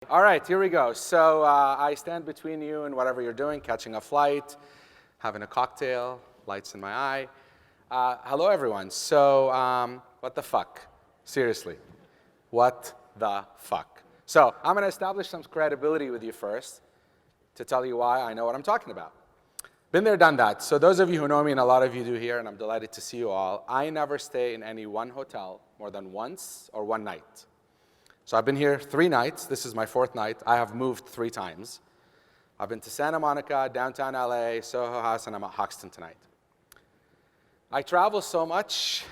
All right, here we go. So I stand between you and whatever you're doing, catching a flight, having a cocktail, lights in my eye. Hello, everyone. So what the fuck? Seriously, what the fuck? So I'm going to establish some credibility with you first to tell you why I know what I'm talking about. Been there, done that. So those of you who know me, and a lot of you do here, and I'm delighted to see you all, I never stay in any one hotel more than once or one night. So I've been here 3 nights. This is my 4th night. I have moved 3 times. I've been to Santa Monica, downtown LA, Soho House, and I'm at Hoxton tonight. I travel so much.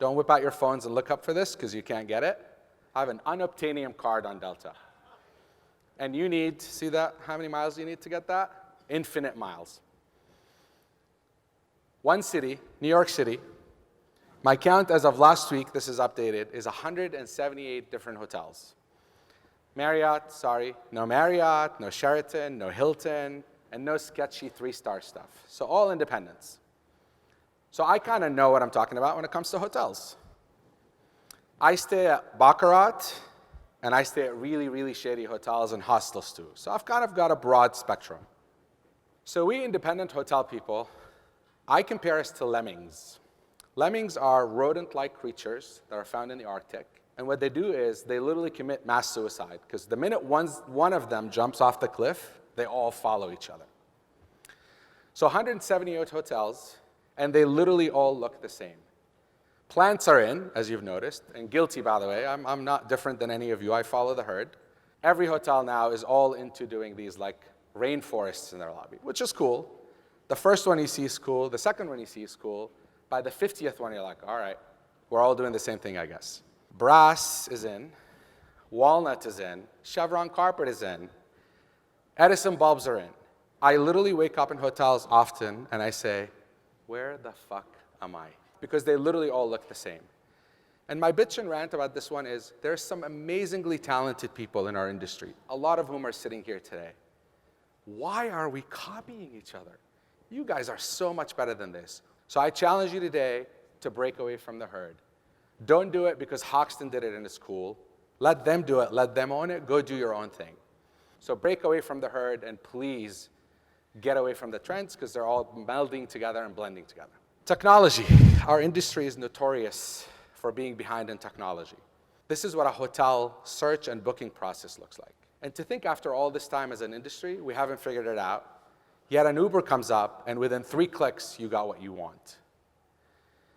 Don't whip out your phones and look up for this because you can't get it. I have an unobtainium card on Delta. And you need, see that? How many miles do you need to get that? Infinite miles. One city, New York City. My count as of last week, this is updated, is 178 different hotels. Marriott, sorry, no Marriott, no Sheraton, no Hilton, and no sketchy 3-star stuff. So all independents. So I kind of know what I'm talking about when it comes to hotels. I stay at Baccarat, and I stay at really, really shady hotels and hostels too. So I've kind of got a broad spectrum. So we independent hotel people, I compare us to lemmings. Lemmings are rodent-like creatures that are found in the Arctic. And what they do is they literally commit mass suicide because the minute one of them jumps off the cliff, they all follow each other. So 178 hotels, and they literally all look the same. Plants are in, as you've noticed, and guilty, by the way. I'm not different than any of you. I follow the herd. Every hotel now is all into doing these like rainforests in their lobby, which is cool. The first one you see is cool. The second one you see is cool. By the 50th one, you're like, all right, we're all doing the same thing, I guess. Brass is in. Walnut is in. Chevron carpet is in. Edison bulbs are in. I literally wake up in hotels often, and I say, where the fuck am I? Because they literally all look the same. And my bitch and rant about this one is there's some amazingly talented people in our industry, a lot of whom are sitting here today. Why are we copying each other? You guys are so much better than this. So I challenge you today to break away from the herd. Don't do it because Hoxton did it and it's cool. Let them do it. Let them own it. Go do your own thing. So break away from the herd and please get away from the trends because they're all melding together and blending together. Technology. Our industry is notorious for being behind in technology. This is what a hotel search and booking process looks like. And to think after all this time as an industry, we haven't figured it out. Yet an Uber comes up, and within 3 clicks, you got what you want.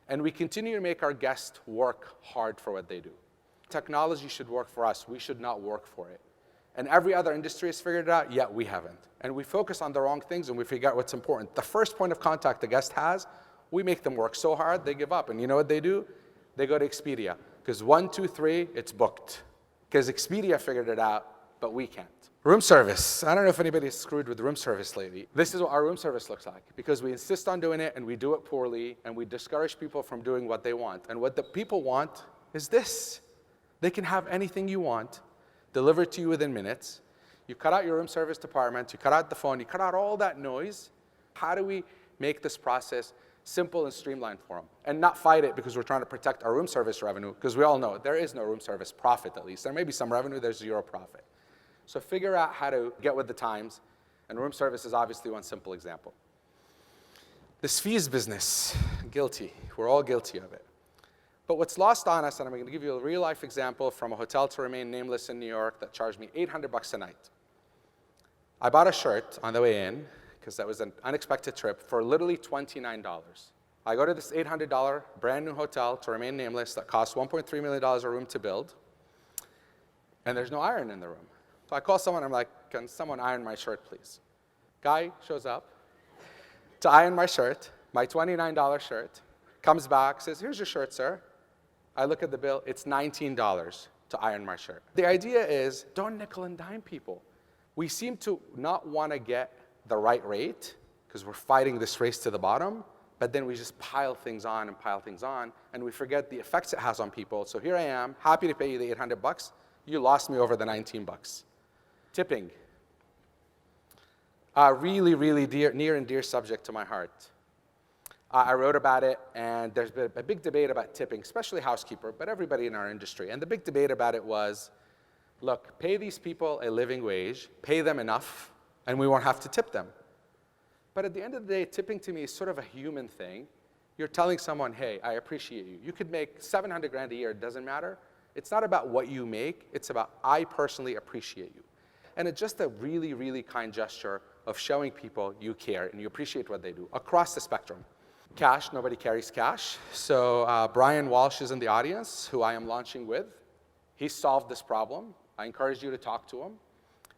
And we continue to make our guests work hard for what they do. Technology should work for us. We should not work for it. And every other industry has figured it out, yet we haven't. And we focus on the wrong things, and we forget what's important. The first point of contact the guest has, we make them work so hard, they give up. And you know what they do? They go to Expedia. Because 1, 2, 3, it's booked. Because Expedia figured it out, but we can't. Room service. I don't know if anybody's screwed with room service lately. This is what our room service looks like because we insist on doing it and we do it poorly and we discourage people from doing what they want. And what the people want is this. They can have anything you want delivered to you within minutes. You cut out your room service department, you cut out the phone, you cut out all that noise. How do we make this process simple and streamlined for them and not fight it because we're trying to protect our room service revenue because we all know there is no room service profit at least. There may be some revenue, there's 0 profit. So figure out how to get with the times, and room service is obviously one simple example. This fees business, guilty. We're all guilty of it. But what's lost on us, and I'm going to give you a real-life example from a hotel to remain nameless in New York that charged me $800 a night. I bought a shirt on the way in, because that was an unexpected trip, for literally $29. I go to this $800 brand new hotel to remain nameless that costs $1.3 million a room to build, and there's no iron in the room. So I call someone, I'm like, can someone iron my shirt, please? Guy shows up to iron my shirt, my $29 shirt, comes back, says, here's your shirt, sir. I look at the bill, it's $19 to iron my shirt. The idea is, don't nickel and dime people. We seem to not want to get the right rate, because we're fighting this race to the bottom, but then we just pile things on, and we forget the effects it has on people. So here I am, happy to pay you the $800. You lost me over the $19. Tipping. Really, really near and dear subject to my heart. I wrote about it, and there's been a big debate about tipping, especially housekeeper, but everybody in our industry. And the big debate about it was, Look, pay these people a living wage, pay them enough, and we won't have to tip them. But at the end of the day, tipping to me is sort of a human thing. You're telling someone, hey, I appreciate you. You could make 700 grand a year, it doesn't matter. It's not about what you make, it's about I personally appreciate you. And it's just a really, really kind gesture of showing people you care and you appreciate what they do across the spectrum. Cash, nobody carries cash. So Brian Walsh is in the audience, who I am launching with. He solved this problem. I encourage you to talk to him.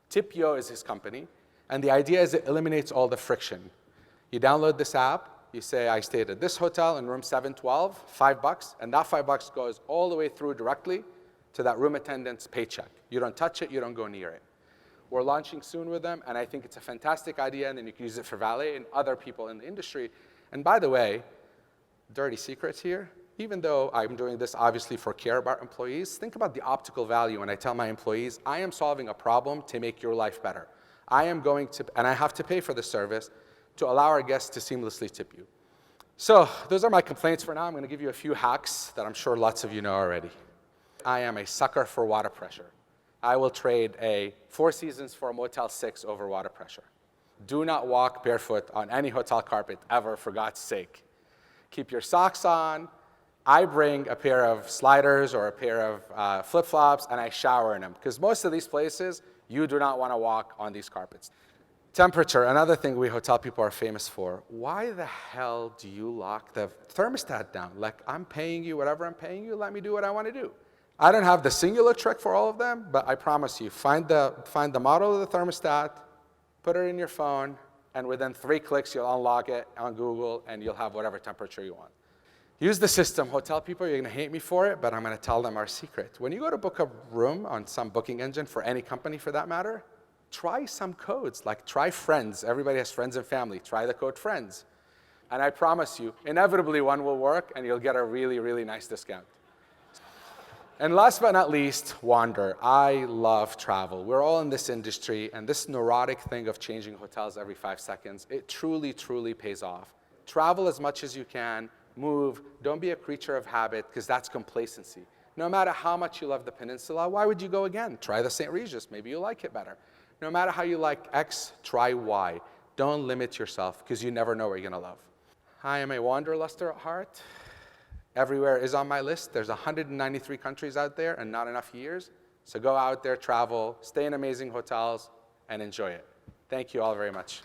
TIPYO is his company. And the idea is it eliminates all the friction. You download this app, you say, I stayed at this hotel in room 712, $5, and that $5 goes all the way through directly to that room attendant's paycheck. You don't touch it, you don't go near it. We're launching soon with them, and I think it's a fantastic idea, and then you can use it for valet and other people in the industry. And by the way, dirty secrets here, even though I'm doing this obviously for care about employees, think about the optical value when I tell my employees, I am solving a problem to make your life better. I am going to, and I have to pay for the service, to allow our guests to seamlessly tip you. So those are my complaints for now. I'm going to give you a few hacks that I'm sure lots of you know already. I am a sucker for water pressure. I will trade a Four Seasons for a Motel 6 over water pressure. Do not walk barefoot on any hotel carpet ever, for God's sake. Keep your socks on. I bring a pair of sliders or a pair of flip-flops, and I shower in them, because most of these places, you do not want to walk on these carpets. Temperature, another thing we hotel people are famous for. Why the hell do you lock the thermostat down? Like, I'm paying you whatever I'm paying you, let me do what I want to do. I don't have the singular trick for all of them, but I promise you, find the model of the thermostat, put it in your phone, and within 3 clicks, you'll unlock it on Google, and you'll have whatever temperature you want. Use the system. Hotel people, you're going to hate me for it, but I'm going to tell them our secret. When you go to book a room on some booking engine, for any company for that matter, try some codes, like try Friends. Everybody has friends and family. Try the code Friends. And I promise you, inevitably one will work, and you'll get a really, really nice discount. And last but not least, wander. I love travel. We're all in this industry, and this neurotic thing of changing hotels every 5 seconds, it truly, truly pays off. Travel as much as you can, move, don't be a creature of habit, because that's complacency. No matter how much you love the peninsula, why would you go again? Try the St. Regis, maybe you like it better. No matter how you like X, try Y. Don't limit yourself, because you never know what you're going to love. I am a wanderluster at heart. Everywhere is on my list. There's 193 countries out there and not enough years. So go out there, travel, stay in amazing hotels, and enjoy it. Thank you all very much.